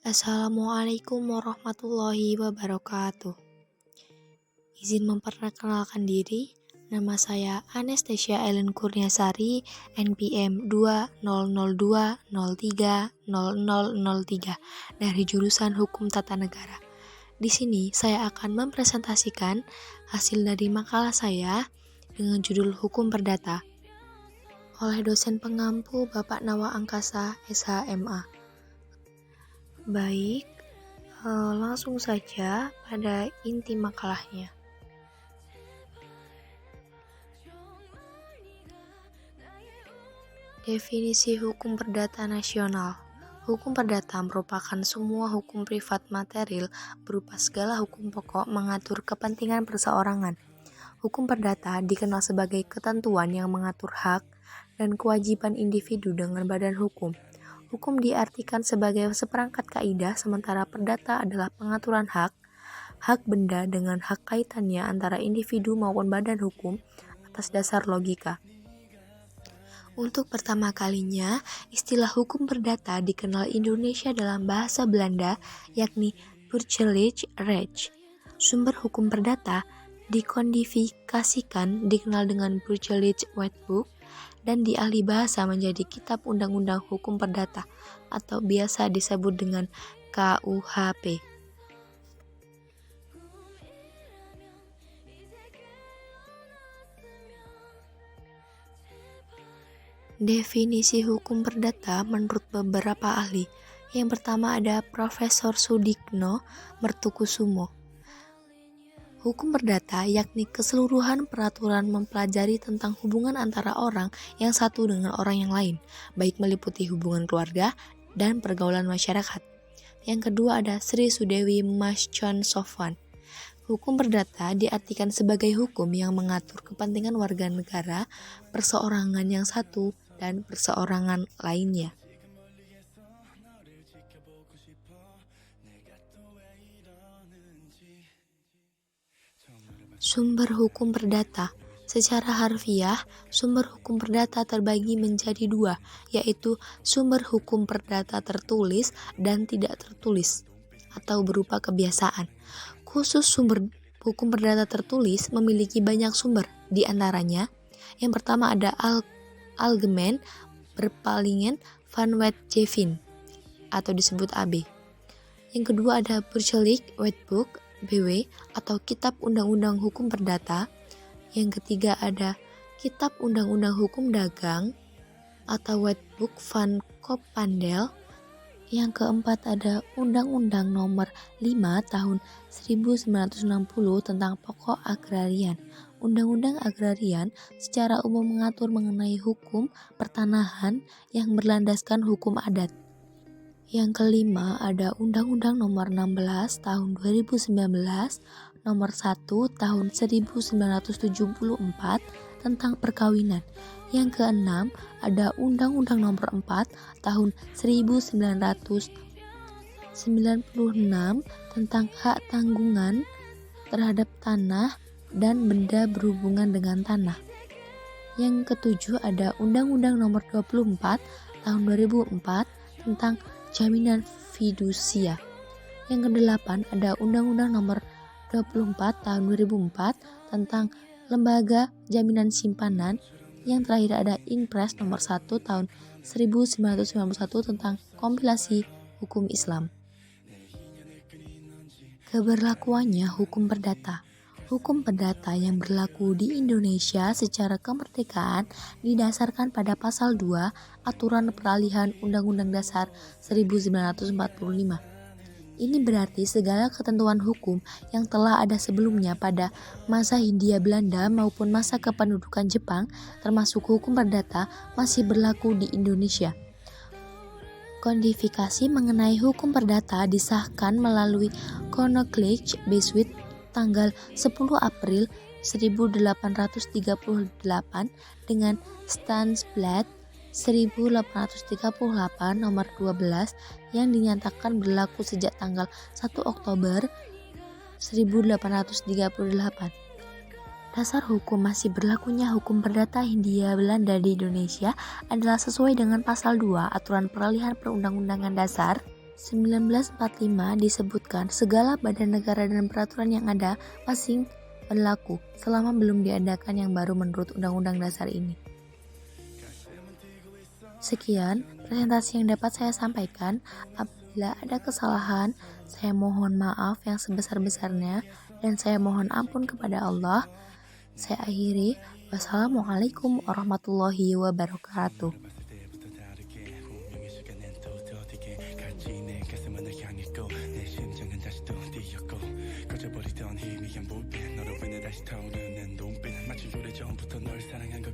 Assalamualaikum warahmatullahi wabarakatuh. Izin memperkenalkan diri, nama saya Anastasia Ellen Kurniasari, NPM 20020300003 dari jurusan Hukum Tata Negara. Di sini saya akan mempresentasikan hasil dari makalah saya dengan judul Hukum Perdata oleh dosen pengampu Bapak Nawa Angkasa SHMA. Baik, langsung saja pada inti makalahnya. Definisi hukum perdata nasional. Hukum perdata merupakan semua hukum privat material berupa segala hukum pokok mengatur kepentingan perseorangan. Hukum perdata dikenal sebagai ketentuan yang mengatur hak dan kewajiban individu dengan badan hukum. Hukum diartikan sebagai seperangkat kaidah, sementara perdata adalah pengaturan hak benda dengan hak kaitannya antara individu maupun badan hukum atas dasar logika. Untuk pertama kalinya, istilah hukum perdata dikenal Indonesia dalam bahasa Belanda, yakni Burgerlijk Recht. Sumber hukum perdata dikodifikasikan dikenal dengan Burgerlijk Wetboek dan di ahli bahasa menjadi Kitab Undang-Undang Hukum Perdata atau biasa disebut dengan KUHP. Definisi hukum perdata menurut beberapa ahli. Yang pertama ada Profesor Sudikno Mertukusumo. Hukum perdata yakni keseluruhan peraturan mempelajari tentang hubungan antara orang yang satu dengan orang yang lain, baik meliputi hubungan keluarga dan pergaulan masyarakat. Yang kedua ada Sri Sudewi Maschon Sofwan. Hukum perdata diartikan sebagai hukum yang mengatur kepentingan warga negara, perseorangan yang satu, dan perseorangan lainnya. Sumber hukum perdata. Secara harfiah, sumber hukum perdata terbagi menjadi dua, yaitu sumber hukum perdata tertulis dan tidak tertulis, atau berupa kebiasaan. Khusus sumber hukum perdata tertulis memiliki banyak sumber, di antaranya yang pertama ada Algemeen Bepalingen van Wetgeving atau disebut AB. Yang kedua ada Burgerlijk Wetboek BW atau Kitab Undang-Undang Hukum Perdata. Yang ketiga ada Kitab Undang-Undang Hukum Dagang atau Wetboek van Koophandel. Yang keempat ada Undang-Undang Nomor 5 Tahun 1960 tentang Pokok Agrarian. Undang-Undang Agrarian secara umum mengatur mengenai hukum pertanahan yang berlandaskan hukum adat. Yang kelima ada Undang-Undang Nomor 16 Tahun 2019, Nomor 1 Tahun 1974 tentang perkawinan. Yang keenam ada Undang-Undang Nomor 4 Tahun 1996 tentang hak tanggungan terhadap tanah dan benda berhubungan dengan tanah. Yang ketujuh ada Undang-Undang Nomor 24 Tahun 2004 tentang jaminan fidusia. Yang kedelapan ada Undang-Undang Nomor 24 Tahun 2004 tentang lembaga jaminan simpanan. Yang terakhir ada Inpres Nomor 1 Tahun 1991 tentang kompilasi hukum Islam. Keberlakuannya hukum perdata. Hukum perdata yang berlaku di Indonesia secara kemerdekaan didasarkan pada Pasal 2 Aturan Peralihan Undang-Undang Dasar 1945. Ini berarti segala ketentuan hukum yang telah ada sebelumnya pada masa Hindia Belanda maupun masa kependudukan Jepang, termasuk hukum perdata, masih berlaku di Indonesia. Kodifikasi mengenai hukum perdata disahkan melalui Koninklijk Beswet tanggal 10 April 1838 dengan Stadsblad 1838 nomor 12 yang dinyatakan berlaku sejak tanggal 1 Oktober 1838. Dasar hukum masih berlakunya hukum perdata Hindia Belanda di Indonesia adalah sesuai dengan Pasal 2 Aturan Peralihan Perundang-Undangan Dasar 1945 disebutkan segala badan negara dan peraturan yang ada masing berlaku selama belum diadakan yang baru menurut Undang-Undang Dasar ini. Sekian presentasi yang dapat saya sampaikan. Apabila ada kesalahan, saya mohon maaf yang sebesar-besarnya dan saya mohon ampun kepada Allah. Saya akhiri. Wassalamualaikum warahmatullahi wabarakatuh. 꺼져버리던 희미한 불빛 너로 인해 다시 타오르는 눈빛 마치 오래전부터 널 사랑한 것